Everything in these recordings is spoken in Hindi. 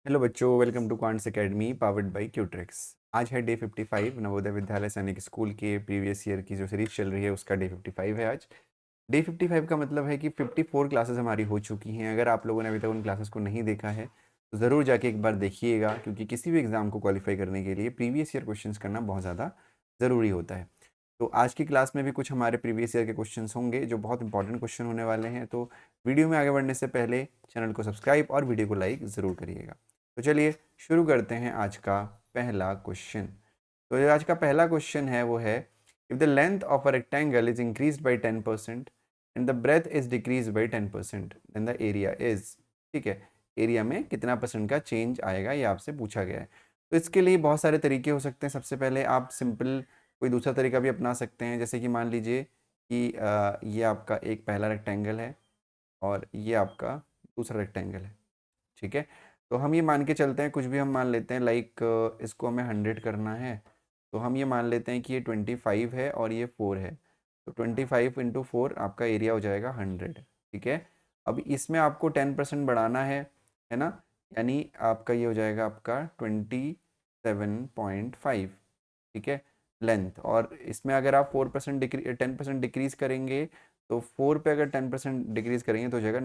हेलो बच्चों, welcome to Quants Academy powered by Qutrix. आज है डे 55 नवोदय विद्यालय सैनिक स्कूल के प्रीवियस ईयर की जो सीरीज चल रही है उसका डे 55 है आज। डे 55 का मतलब है कि 54 क्लासेस हमारी हो चुकी हैं। अगर आप लोगों ने अभी तक उन क्लासेस को नहीं देखा है तो ज़रूर जाके एक बार देखिएगा, क्योंकि किसी भी एग्ज़ाम को क्वालिफाई करने के लिए प्रीवियस ईयर क्वेश्चंस करना बहुत ज़्यादा ज़रूरी होता है। तो आज की क्लास में भी कुछ हमारे प्रीवियस ईयर के क्वेश्चंस होंगे जो बहुत इंपॉर्टेंट क्वेश्चन होने वाले हैं। तो वीडियो में आगे बढ़ने से पहले चैनल को सब्सक्राइब और वीडियो को लाइक ज़रूर करिएगा। तो चलिए शुरू करते हैं आज का पहला क्वेश्चन। तो जो आज का पहला क्वेश्चन है वो है, if the length of a rectangle is increased by 10% and the breadth is decrease by 10% then the area is. ठीक है, एरिया में कितना परसेंट का चेंज आएगा ये आपसे पूछा गया है। तो इसके लिए बहुत सारे तरीके हो सकते हैं। सबसे पहले आप सिंपल कोई दूसरा तरीका भी अपना सकते हैं, जैसे कि मान लीजिए कि ये आपका एक पहला रेक्टेंगल है और ये आपका दूसरा रेक्टेंगल है। ठीक है, तो हम ये मान के चलते हैं, कुछ भी हम मान लेते हैं, लाइक इसको हमें 100 करना है तो हम ये मान लेते हैं कि ये 25 है और ये 4 है। तो 25 इंटू 4 आपका एरिया हो जाएगा 100। ठीक है, अब इसमें आपको 10% बढ़ाना है ना, यानी आपका ये हो जाएगा आपका 27.5। ठीक है, लेंथ, और इसमें अगर आप 4% 10% डिक्रीज करेंगे तो 4 पे अगर 10% डिक्रीज करेंगे तो हो जाएगा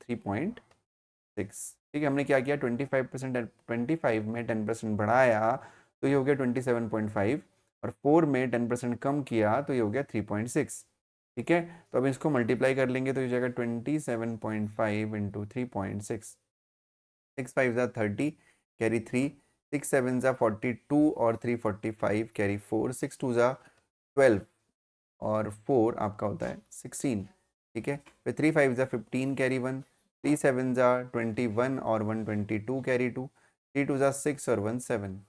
3.6। ठीक है, हमने क्या किया, 25% 25 में 10% बढ़ाया तो ये हो गया 27.5, और 4 में 10% कम किया तो ये हो गया 3.6। ठीक है, तो अब इसको मल्टीप्लाई कर लेंगे तो ये हो जाएगा 27.5 इंटू 3.6। 6 5 ज़ा 30, कैरी 3, 6 7 ज़ा 42 और 3 45, कैरी 4, 6 2 ज़ा 12 और 4 आपका होता है 16। ठीक है, फिर 3 5 ज़ा 15, कैरी 1, 3 7 ज़ा 21 और 1 22, कैरी 2, 3 2 ज़ा 6 और 1 7।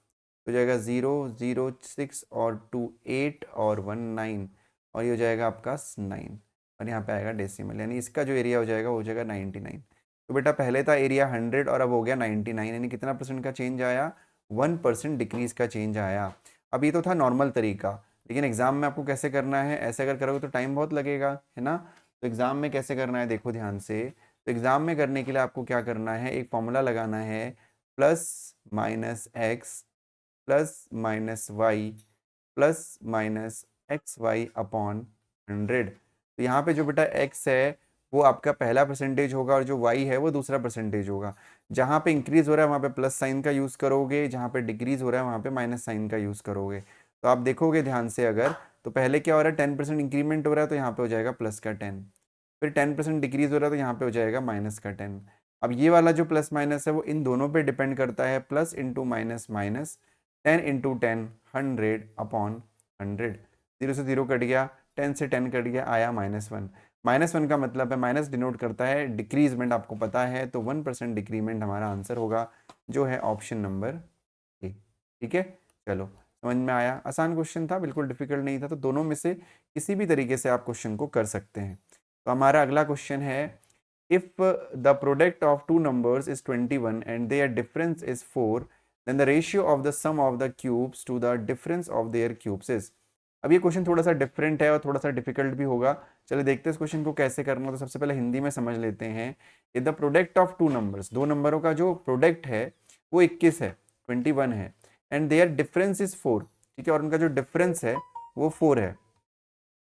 हो जाएगा 0 0 6 और 2 8 और 1 9, और ये हो जाएगा आपका 9, और यहाँ पे आएगा डेसिमल, यानी इसका जो एरिया हो जाएगा वो हो जाएगा 99। तो बेटा पहले था एरिया 100 और अब हो गया 99, यानी कितना परसेंट का चेंज आया, 1% डिक्रीज का चेंज आया। अब ये तो था नॉर्मल तरीका, लेकिन एग्जाम में आपको कैसे करना है, ऐसे अगर करोगे तो टाइम बहुत लगेगा, है ना। तो एग्जाम में कैसे करना है देखो ध्यान से। तो एग्जाम में करने के लिए आपको क्या करना है, एक फॉर्मूला लगाना है, plus minus x plus minus y plus minus x y upon 100। तो यहाँ पे जो बेटा x है वो आपका पहला परसेंटेज होगा और जो y है वो दूसरा परसेंटेज होगा। जहाँ पे इंक्रीज हो रहा है वहाँ पे प्लस साइन का यूज़ करोगे, जहाँ पे डिक्रीज हो रहा है वहाँ पे माइनस साइन का यूज़ करोगे। तो आप देखोगे ध्यान से, अगर तो पहले क्या हो रहा है, 10% इंक्रीमेंट हो रहा है तो यहाँ पे हो जाएगा प्लस का 10, फिर 10% डिक्रीज हो रहा है तो यहाँ पे हो जाएगा माइनस का 10। अब ये वाला जो प्लस माइनस है वो इन दोनों पे डिपेंड करता है, plus into minus minus, 10 into 10 100 upon 100। 0 से 0 कट गया, 10 से 10 कट गया, आया -1। -1 का मतलब है, माइनस डिनोट करता है डिक्रीजमेंट, आपको पता है, तो 1% डिक्रीमेंट हमारा आंसर होगा, जो है ऑप्शन नंबर ए। ठीक है, चलो समझ में आया। आसान क्वेश्चन था, बिल्कुल डिफिकल्ट नहीं था। तो दोनों में से किसी भी तरीके से आप क्वेश्चन को कर सकते हैं। तो हमारा अगला क्वेश्चन है, if the product of two numbers is 21 and their difference is 4, then the ratio of the sum of the cubes to the difference of their cubes is। अब ये क्वेश्चन थोड़ा सा डिफरेंट है और थोड़ा सा डिफिकल्ट भी होगा। चलो देखते हैं इस क्वेश्चन को कैसे करना। तो सबसे पहले हिंदी में समझ लेते हैं। If the product of two numbers, दो नंबरों का जो प्रोडक्ट है वो 21 है, 21 है, एंड देयर डिफरेंस इज 4। ठीक है, और उनका जो डिफरेंस है वो 4 है।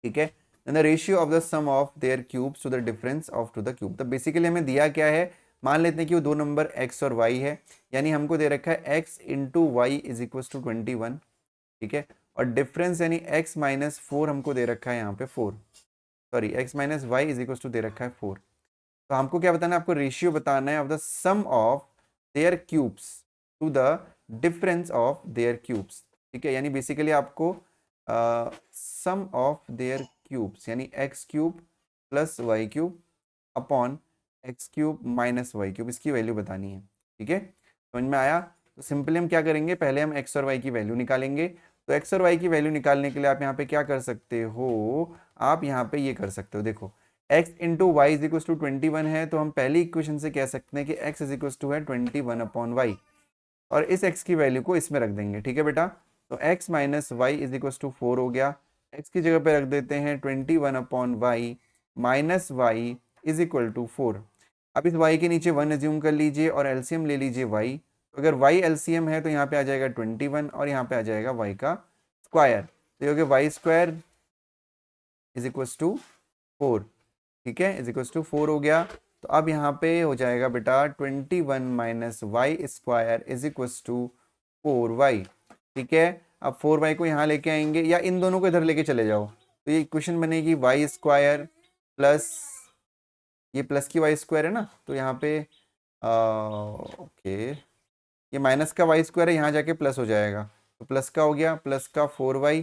ठीक है, and the ratio of the sum of their cubes to the difference of to the cube. तो बेसिकली हमें दिया क्या है, मान लेते हैं कि वो दो नंबर x और y है, यानी हमको दे रखा है x into y is equal to 21। ठीक है, और डिफरेंस यानी x माइनस 4 हमको दे रखा है यहाँ पे 4, sorry x minus y is equal to दे रखा है 4। तो हमको क्या बताना है, आपको रेशियो बताना है of the sum of their cubes to the difference of their cubes. ठीक है, यानी बेसिकली आपको सम ऑफ देयर क्यूब्स यानी x cube plus y cube upon x cube minus y cube, इसकी वैल्यू बतानी है। ठीक है, समझ में आया। तो सिंपली हम क्या करेंगे, पहले हम एक्स और वाई की वैल्यू निकालेंगे। तो एक्स और वाई की वैल्यू निकालने के लिए आप यहाँ पे क्या कर सकते हो, आप यहाँ पे ये कर सकते हो, देखो x into y is equal to 21 है, तो हम पहली इक्वेशन से कह सकते हैं कि x इज इक्वल टू है 21 अपॉन वाई, और इस x की वैल्यू को इसमें रख देंगे। ठीक है बेटा, तो x minus y is equal to 4 हो गया, x की जगह पे रख देते हैं 21 upon y minus y is equal to 4। अब इस y के नीचे 1 एज्यूम कर लीजिए और एलसीएम ले लीजिए y, तो अगर y एलसीएम है तो यहाँ पे आ जाएगा 21 और यहाँ पे आ जाएगा y का स्क्वायर, तो ये हो गया y square is equal to 4, ठीक है, इज इक्वल टू 4 हो गया। तो अब यहाँ पे हो जाएगा बेटा 21 minus y square is equal to 4y, ठीक है। अब 4y को यहाँ लेके आएंगे या इन दोनों को इधर लेके चले जाओ, तो ये इक्वेशन बनेगी वाई स्क्वायर प्लस ये प्लस की वाई स्क्वायर है ना, तो यहाँ पे ओके ये माइनस का वाई स्क्वायर है, यहाँ जाके प्लस हो जाएगा, तो प्लस का हो गया प्लस का 4y,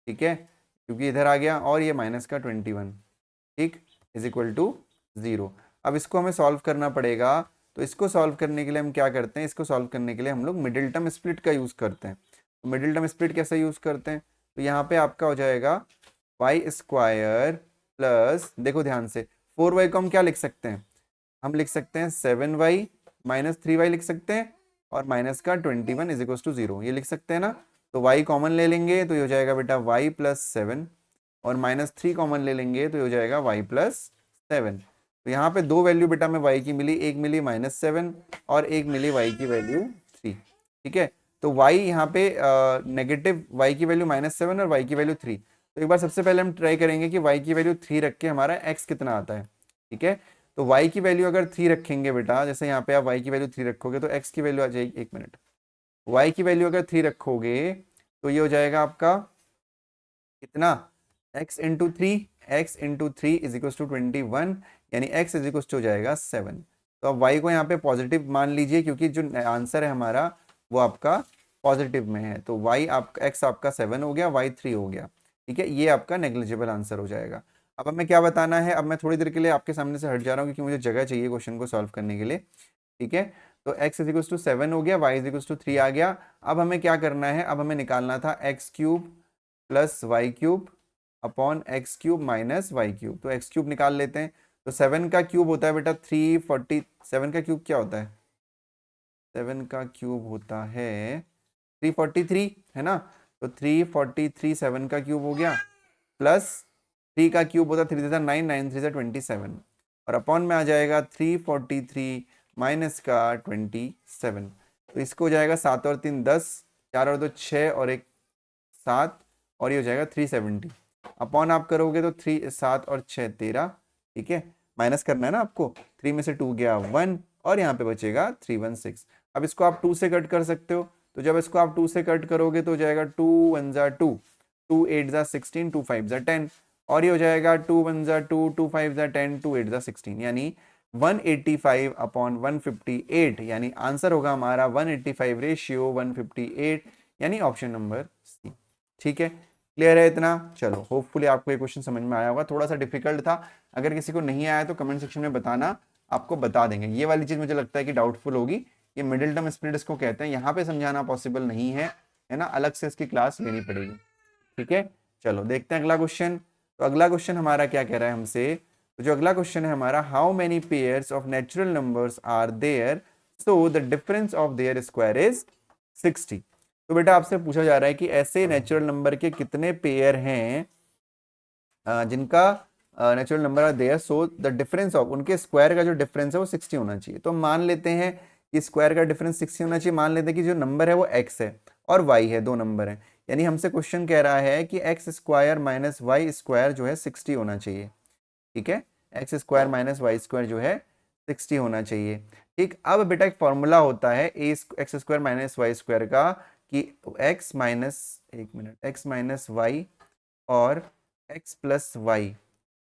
ठीक है, क्योंकि इधर आ गया, और ये माइनस का 21, ठीक, इज इक्वल टू 0। अब इसको हमें सॉल्व करना पड़ेगा, तो इसको सॉल्व करने के लिए हम क्या करते हैं, इसको सॉल्व करने के लिए हम लोग मिडिल टर्म स्प्लिट का यूज़ करते हैं। तो मिडिल टर्म स्प्लिट कैसे यूज़ करते हैं, तो यहाँ पे आपका हो जाएगा वाई स्क्वायर प्लस, देखो ध्यान से, 4y को हम क्या लिख सकते हैं, हम लिख सकते हैं 7y माइनस 3y लिख सकते हैं, और माइनस का 21 इज इक्वल टू 0 ये लिख सकते हैं ना। तो y कॉमन ले लेंगे तो ये हो जाएगा बेटा y प्लस 7, और माइनस 3 कॉमन ले लेंगे तो ये हो जाएगा y प्लस 7। तो यहाँ पे दो वैल्यू बेटा में y की मिली, एक मिली -7 और एक मिली y की वैल्यू 3, ठीक है। तो y यहाँ पे नेगेटिव y की वैल्यू -7 और y की वैल्यू 3। तो एक बार सबसे पहले हम ट्राई करेंगे कि y की वैल्यू 3 रख के हमारा x कितना आता है, ठीक है। तो y की वैल्यू अगर 3 रखेंगे बेटा, जैसे यहाँ पे आप y की वैल्यू 3 रखोगे तो x की वैल्यू आ जाएगी, एक मिनट, y की वैल्यू अगर 3 रखोगे तो ये हो जाएगा आपका कितना, x into three is equal to 21, यानी x इज इक्वल टू हो जाएगा 7। तो अब y को यहाँ पे पॉजिटिव मान लीजिए, क्योंकि जो आंसर है हमारा वो आपका पॉजिटिव में है, तो y आपका x आपका 7 हो गया, y 3 हो गया, ठीक है, ये आपका नेग्लिजिबल आंसर हो जाएगा। अब हमें क्या बताना है, अब मैं थोड़ी देर के लिए आपके सामने से हट जा रहा हूँ, क्योंकि मुझे जगह चाहिए क्वेश्चन को सॉल्व करने के लिए, ठीक है। तो x इज इक्वल टू 7 हो गया, y इज इक्वल टू 3 आ गया। अब हमें क्या करना है, अब हमें निकालना था x cube plus y cube upon x cube minus y cube. तो एक्स क्यूब निकाल लेते हैं, तो 7 का क्यूब होता है बेटा 340, 7 का क्यूब क्या होता है, 7 का क्यूब होता है 343, है ना। तो 343 7 का क्यूब हो गया, प्लस 3 का क्यूब होता है 3 3 9 9 3 27, और अपॉन में आ जाएगा 343 माइनस का 27। तो इसको हो जाएगा 7 और 3 10, 4 और 2 6 और 1 7, और ये हो जाएगा 370। अपॉन आप करोगे तो 3 7 और 6 13, ठीक है, माइनस करना है ना आपको, 3 में से 2 गया 1, और यहाँ पे बचेगा 316। अब इसको आप 2 से कट कर सकते हो, तो जब इसको आप 2 से कट करोगे तो हो जाएगा 2 1 जा 2, 2 8 जा 16, 2 5 जा 10, और ये हो जाएगा 2 1 जा 2, 2 5 जा 10, 2 8 जा 16, यानी 185 अपॉन 158, यानी आंसर होगा हमारा 185 रेशियो 158, यानी ऑप्शन नंबर सी, ठीक है। क्लियर है इतना, चलो होपफुली आपको ये क्वेश्चन समझ में आया होगा, थोड़ा सा डिफिकल्ट था, अगर किसी को नहीं आया तो कमेंट सेक्शन में बताना, आपको बता देंगे। ये वाली चीज मुझे लगता है कि डाउटफुल होगी, ये मिडिल टर्म स्प्लिट इसको कहते हैं, यहाँ पे समझाना पॉसिबल नहीं है ना, अलग से इसकी क्लास लेनी पड़ेगी, ठीक है। चलो देखते हैं अगला क्वेश्चन। तो अगला क्वेश्चन हमारा क्या कह रहा है हमसे, तो जो अगला क्वेश्चन है हमारा, how many pairs of natural numbers are there so the difference of their square is 60। तो बेटा आपसे पूछा जा रहा है कि ऐसे नेचुरल नंबर के कितने पेयर हैं जिनका natural number are there so the difference of, उनके स्क्वायर का जो डिफरेंस है वो 60 होना चाहिए। तो मान लेते हैं कि स्क्वायर का डिफरेंस 60 होना चाहिए, मान लेते हैं कि जो नंबर है वो x है और y है, दो नंबर है, यानी हमसे क्वेश्चन कह रहा है कि x square minus y square जो है 60 होना चाहिए, ठीक है, x square minus y square जो है 60 होना चाहिए, ठीक। अब बेटा एक फॉर्मूला होता है x square minus y square का, कि x माइनस, एक मिनट, x माइनस वाई और x प्लस वाई,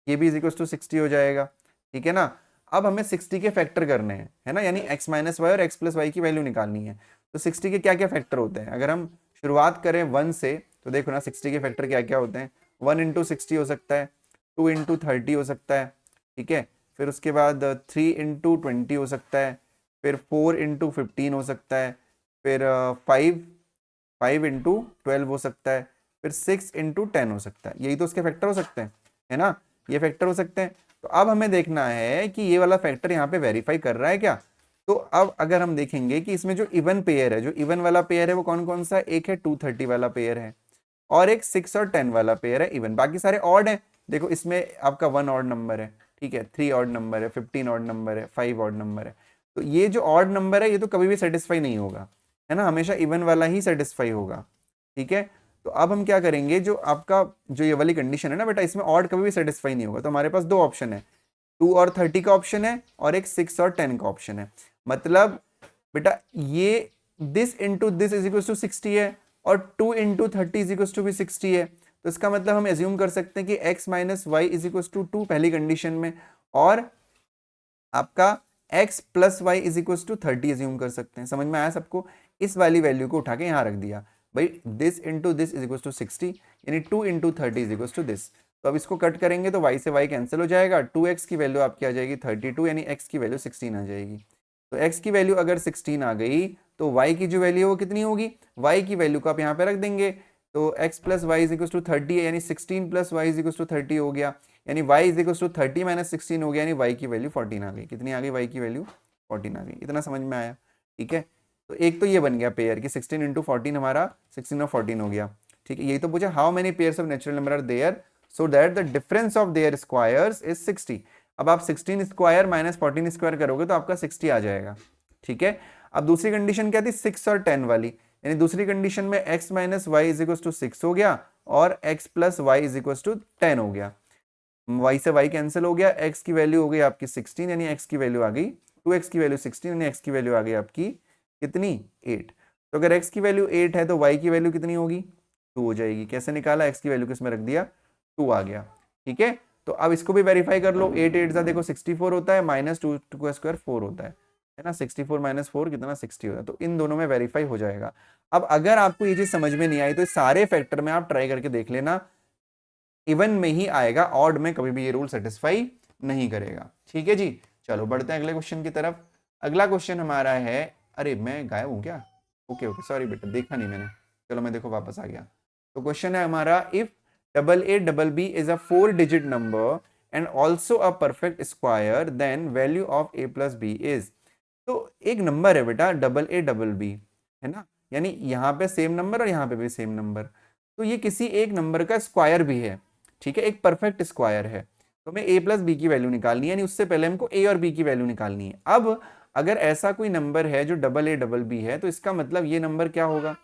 ये भी इज इक्वल टू 60 हो जाएगा, ठीक है ना। अब हमें 60 के फैक्टर करने हैं, है ना, यानी x माइनस वाई और x प्लस वाई की वैल्यू निकालनी है। तो 60 के क्या क्या फैक्टर होते हैं, अगर हम शुरुआत करें 1 से, तो देखो ना 60 के फैक्टर क्या क्या होते हैं, 1 इंटू 60 हो सकता है, 2 इंटू 30 हो सकता है, ठीक है, फिर उसके बाद 3 इंटू 20 हो सकता है, फिर 4 इंटू 15 हो सकता है, फिर 5 इंटू 12 हो सकता है, फिर 6 इंटू 10 हो सकता है, यही तो उसके फैक्टर हो सकते हैं, है ना, ये फैक्टर हो सकते हैं। तो अब हमें देखना है कि ये वाला फैक्टर यहाँ पे वेरीफाई कर रहा है क्या। तो अब अगर हम देखेंगे कि इसमें जो इवन पेयर है, जो इवन वाला पेयर है वो कौन कौन सा है, एक है 230 वाला पेयर है, और एक 6 और 10 वाला पेयर है इवन, बाकी सारे ऑड है। देखो इसमें आपका 1 ऑड नंबर है, ठीक है, 3 ऑड नंबर है, 15 ऑड नंबर है, 5 ऑड नंबर है। तो ये जो ऑड नंबर है ये तो कभी भी सेटिस्फाई नहीं होगा, है ना, हमेशा इवन वाला ही सेटिस्फाई होगा। ठीक है, तो अब हम क्या करेंगे, जो आपका जो ये वाली कंडीशन है ना बेटा, इसमें ऑड कभी भी सेटिस्फाई नहीं होगा। तो हमारे पास दो ऑप्शन है, 2 और 30 का ऑप्शन है और एक 6 और 10 का ऑप्शन है। मतलब बेटा ये this into this is equal to 60 है और 2 इंटू 30 इज इक्वल टू भी 60 है। तो इसका मतलब हम एज्यूम कर सकते हैं कि x minus y is equal to 2 पहली कंडीशन में, और आपका x plus y is equal to 30 assume कर सकते हैं। समझ में आया सबको? इस वाली वैल्यू को उठा के यहाँ रख दिया भाई, this into this is equal to 60 यानी 2 into 30 is equal to this. तो अब इसको कट करेंगे तो y से y कैंसिल हो जाएगा, 2x की वैल्यू आपकी आ जाएगी 32 यानी x की वैल्यू 16 आ जाएगी। तो x की वैल्यू अगर 16 आ गई तो y की जो वैल्यू है वो कितनी होगी, y की वैल्यू को आप यहाँ पे रख देंगे। तो x plus y is equal to 30 है यानी 16 plus y is equal to 30 हो गया, यानी y is equal to 30 minus 16 हो गया, यानी y की वैल्यू 14 आ गई। कितनी आ गई, y की वैल्यू 14 आ गई। इतना समझ में आया? ठीक है, तो एक तो ये बन गया पेयर कि 16 इंटू 14 हमारा 16 और 14 हो गया। ठीक है, यही तो पूछा, how many pairs of natural number are there so that the difference of their squares is 60। अब आप 16 स्क्वायर माइनस 14 स्क्वायर करोगे तो आपका 60 आ जाएगा। ठीक है, अब दूसरी कंडीशन क्या थी, 6 और 10 वाली, यानी दूसरी कंडीशन में x minus y is equal to 6 हो गया और x plus y is equal to 10 हो गया। y से y कैंसिल हो गया, x की वैल्यू हो गई आपकी 16 यानी x की वैल्यू आ गई 2x की वैल्यू 16 यानी x की वैल्यू आ गई आपकी कितनी 8। तो अगर x की वैल्यू 8 है तो y की वैल्यू कितनी होगी 2 हो जाएगी। कैसे निकाला, x की वैल्यू किसमें रख दिया 2 आ गया। ठीक है, तो अब इसको भी वेरीफाई कर लो, 8 8 देखो 64 होता है माइनस 2 का स्क्वायर 4 होता है ना, 64 माइनस 4 कितना 60 होता है। तो इन दोनों में वेरीफाई हो जाएगा। अब अगर आपको ये चीज समझ में नहीं आई तो सारे फैक्टर में आप ट्राई करके देख लेना, इवन में ही आएगा, ऑड में कभी भी ये रूल सेटिस्फाई नहीं करेगा। ठीक है जी, चलो बढ़ते हैं अगले क्वेश्चन की तरफ। अगला क्वेश्चन हमारा है, अरे मैं गायब हूं क्या, ओके ओके सॉरी बेटा, देखा नहीं मैंने, चलो मैं देखो वापस आ गया। तो क्वेश्चन है हमारा, if AA is a 4 digit number and also a perfect square then value of a plus b is. तो एक नंबर है बेटा AA है ना, यानी यहाँ पे सेम नंबर और यहाँ पे भी सेम नंबर, तो ये किसी एक नंबर का स्क्वायर भी है। ठीक है, एक परफेक्ट स्क्वायर है, तो हमें a प्लस बी की वैल्यू निकालनी है, यानी उससे पहले हमको a और b की वैल्यू निकालनी है। अब अगर ऐसा कोई नंबर है जो AA है तो इसका मतलब ये नंबर क्या होगा,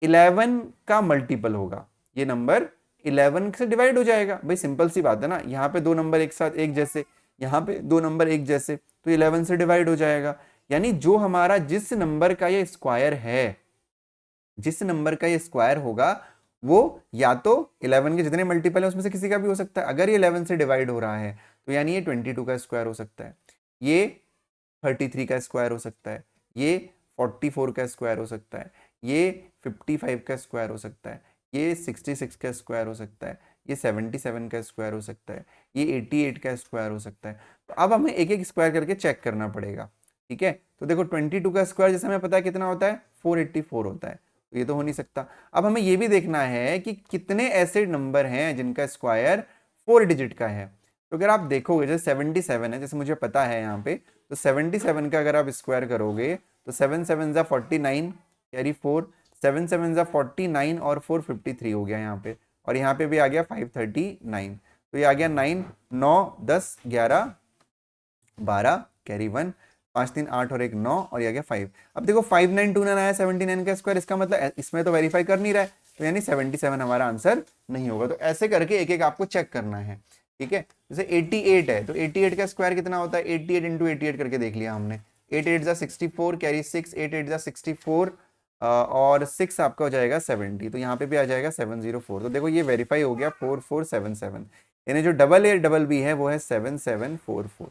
11 का मल्टीपल होगा, ये नंबर 11 से डिवाइड हो जाएगा। भाई सिंपल सी बात है ना, यहाँ पे दो नंबर एक साथ एक जैसे, यहाँ पे दो नंबर एक जैसे, तो 11 से डिवाइड हो जाएगा। यानी जो हमारा जिस नंबर का ये स्क्वायर है, जिस नंबर का ये स्क्वायर होगा वो या तो 11 के जितने मल्टीपल है उसमें से किसी का भी हो सकता है। अगर ये 11 से डिवाइड हो रहा है तो यानी ये 22 का स्क्वायर हो सकता है, ये 33 का स्क्वायर हो सकता है, ये 44 का स्क्वायर हो सकता है, ये 55 का स्क्वायर हो सकता है, ये 66 का स्क्वायर हो सकता है, ये 77 का स्क्वायर हो सकता है, ये 88 का स्क्वायर हो सकता है। तो अब हमें एक एक स्क्वायर करके चेक करना पड़ेगा। ठीक है, तो देखो 22 का स्क्वायर जैसे हमें पता है कितना होता है 484 होता है, तो ये तो हो नहीं सकता। अब हमें ये भी देखना है कि कितने ऐसे नंबर हैं जिनका स्क्वायर 4 डिजिट का है। तो अगर आप देखोगे जैसे 77 है, जैसे मुझे पता है यहाँ पे, तो 77 का अगर आप स्क्वायर करोगे तो 7 7 जा 49 कैरी 4, 7 7 जा 49 और 4 53 हो गया यहाँ पे, और यहाँ पे भी आ गया 539, तो ये आ गया 9 9 10 11 12 कैरी 1, 5 3 8 और 1 9 और ये आ गया 5। अब देखो 5929 आया 79 का स्क्वायर, इसका मतलब इसमें तो वेरीफाई कर नहीं रहा है, तो यानी 77 हमारा आंसर नहीं होगा। तो ऐसे करके एक एक आपको चेक करना है। ठीक है, जैसे 88 है तो 88 का स्क्वायर कितना होता है, 88 इंटू 88 करके देख लिया हमने, 8 8 जा 64 कैरी 6, 8 8 जा 64 और 6 आपका हो जाएगा 70, तो यहाँ पे भी आ जाएगा 704। तो देखो ये वेरीफाई हो गया 4477, यानी जो AA है वो है 7744।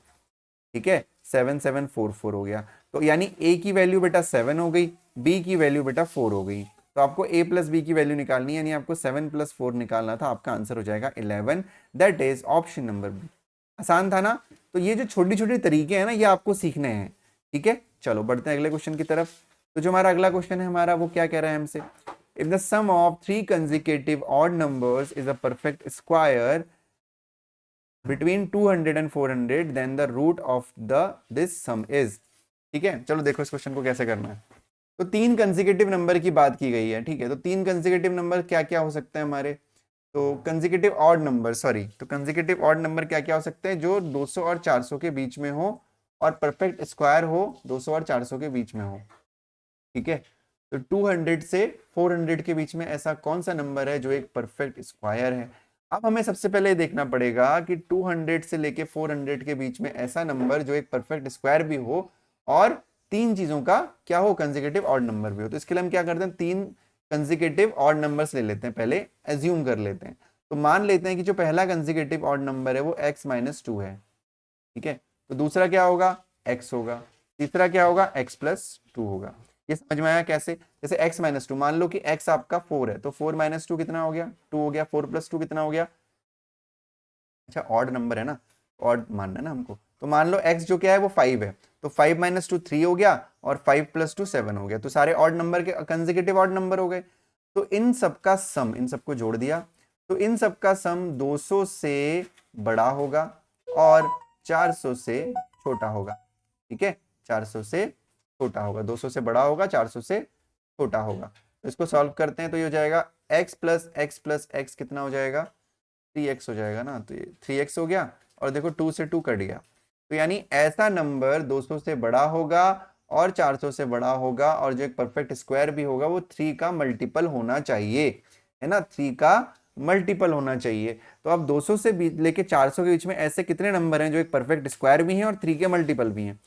ठीक है, 7744 हो गया। तो यानी a की वैल्यू बेटा 7 हो गई, b की वैल्यू बेटा 4 हो गई, तो आपको a प्लस बी की वैल्यू निकालनी है, यानी आपको 7 प्लस 4 निकालना था, आपका आंसर हो जाएगा 11, that is option number B. आसान था ना? तो ये जो छोटी छोटी तरीके हैं ना ये आपको सीखने हैं। ठीक है, चलो बढ़ते हैं अगले क्वेश्चन की तरफ। तो जो हमारा अगला क्वेश्चन है हमारा वो क्या कह रहा है हमसे, if the sum of 3 consecutive odd numbers is a perfect square between 200 and 400 then the root of the this sum is। ठीक है, चलो देखो इस क्वेश्चन को कैसे करना है। तो 3 कंसेक्यूटिव नंबर की बात की गई है। ठीक है, तो 3 कंसेक्यूटिव नंबर क्या क्या हो सकते हैं हमारे, तो कंसेक्यूटिव ऑड नंबर, सॉरी, तो कंसेक्यूटिव ऑड नंबर क्या क्या हो सकते हैं, जो 200 और 400 के बीच में हो और परफेक्ट स्क्वायर हो 200 और 400 के बीच में हो, ठीक है। तो 200 से 400 के बीच में ऐसा कौन सा नंबर है जो एक परफेक्ट स्क्वायर है। अब हमें सबसे पहले देखना पड़ेगा कि 200 से लेके 400 के बीच में ऐसा नंबर जो एक परफेक्ट स्क्वायर भी हो और तीन चीजों का क्या हो, कंसेक्यूटिव ऑड नंबर भी हो। तो इसके लिए हम क्या करते हैं, तीन कंसेक्यूटिव ऑड नंबर्स ले लेते हैं, पहले एज्यूम कर लेते हैं। तो मान लेते हैं कि जो पहला कंसेक्यूटिव ऑड नंबर है वो x-2 है, ठीक है। तो दूसरा क्या होगा, x होगा। तीसरा क्या होगा, x+2 होगा। ये समझ में आया कैसे, जैसे x-2, मान लो कि x आपका 4 है, तो 4 - 2 कितना हो गया, 2 हो गया। 4+2 कितना हो गया, अच्छा ऑड नंबर है ना, ऑड मानना है ना हमको। तो मान लो x जो क्या है वो 5 है, तो 5 - 2 3 हो गया और 5+2 7 हो गया। तो सारे ऑड नंबर के कंसेक्यूटिव ऑड नंबर हो गए। तो इन सबका सम, इन सबको जोड़ दिया, तो इन सबका सम 200 से बड़ा होगा और 400 से छोटा होगा, ठीक है। 400 से छोटा होगा, 200 से बड़ा होगा, 400 से छोटा होगा। तो इसको सॉल्व करते हैं तो ये हो जाएगा x+x+x कितना हो जाएगा, 3x हो जाएगा ना। तो ये 3x हो गया और देखो 2 से 2 कट गया। तो यानी ऐसा नंबर 200 से बड़ा होगा और 400 से बड़ा होगा और जो एक परफेक्ट स्क्वायर भी होगा वो 3 का मल्टीपल होना चाहिए, है ना, 3 का मल्टीपल होना चाहिए। तो अब 200 से लेके 400 के बीच में ऐसे कितने नंबर हैं जो एक परफेक्ट स्क्वायर भी हैं और 3 के मल्टीपल भी हैं।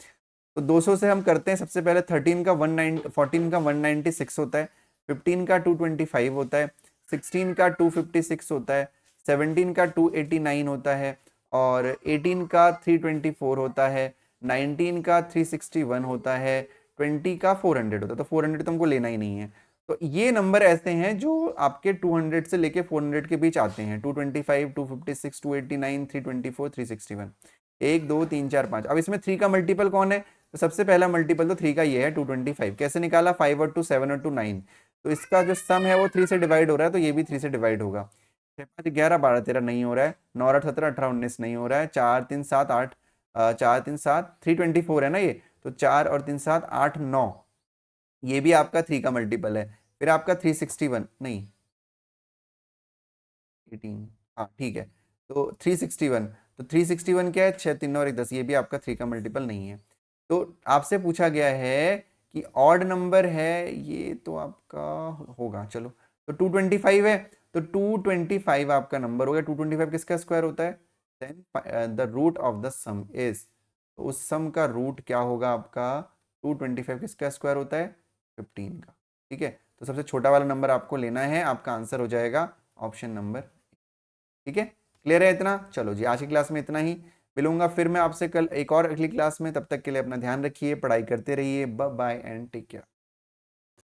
तो 200 से हम करते हैं सबसे पहले 13 का 19, 14 का 196 होता है, 15 का 225 होता है, 16 का 256 होता है, 17 का 289 होता है और 18 का 324 होता है, 19 का 361 होता है, 20 का 400 होता है। तो 400 तो हमको लेना ही नहीं है। तो ये नंबर ऐसे हैं जो आपके 200 से लेके 400 के बीच आते हैं, 225, 256, 289, 324, 361, 1 2 3 4 5। अब इसमें 3 का मल्टीपल कौन है, तो सबसे पहला मल्टीपल तो 3 का ये है, 225। कैसे निकाला, 5 और 2 7 और 2 9। तो इसका जो सम है वो 3 से डिवाइड हो रहा है, तो ये भी 3 से डिवाइड होगा। 6 5 11 12 13 नहीं हो रहा है, 9 8 17 18 19 नहीं हो रहा है, 4 3 7 8, 4 3 7 324 है ना ये, तो 4 और 3 7 8 9, ये भी आपका 3 का मल्टीपल है। फिर आपका 361 नहीं 18, हाँ ठीक है। तो 361, तो 361 क्या है, 6 3 और 1 10, ये भी आपका 3 का मल्टीपल नहीं है। तो आपसे पूछा गया है कि ऑड नंबर है, ये तो आपका होगा, चलो तो 225 है, तो 225 आपका नंबर हो गया। 225 किसका स्क्वायर होता है, then the root of the sum is, तो उस सम का रूट क्या होगा आपका, 225 किसका स्क्वायर होता है, 15 का, ठीक है। तो सबसे छोटा वाला नंबर आपको लेना है, आपका आंसर हो जाएगा ऑप्शन नंबर, ठीक है। क्लियर है इतना, चलो जी आज की क्लास में इतना ही। मिलूंगा फिर मैं आपसे कल एक और अगली क्लास में, तब तक के लिए अपना ध्यान रखिए, पढ़ाई करते रहिए, bye bye and take care.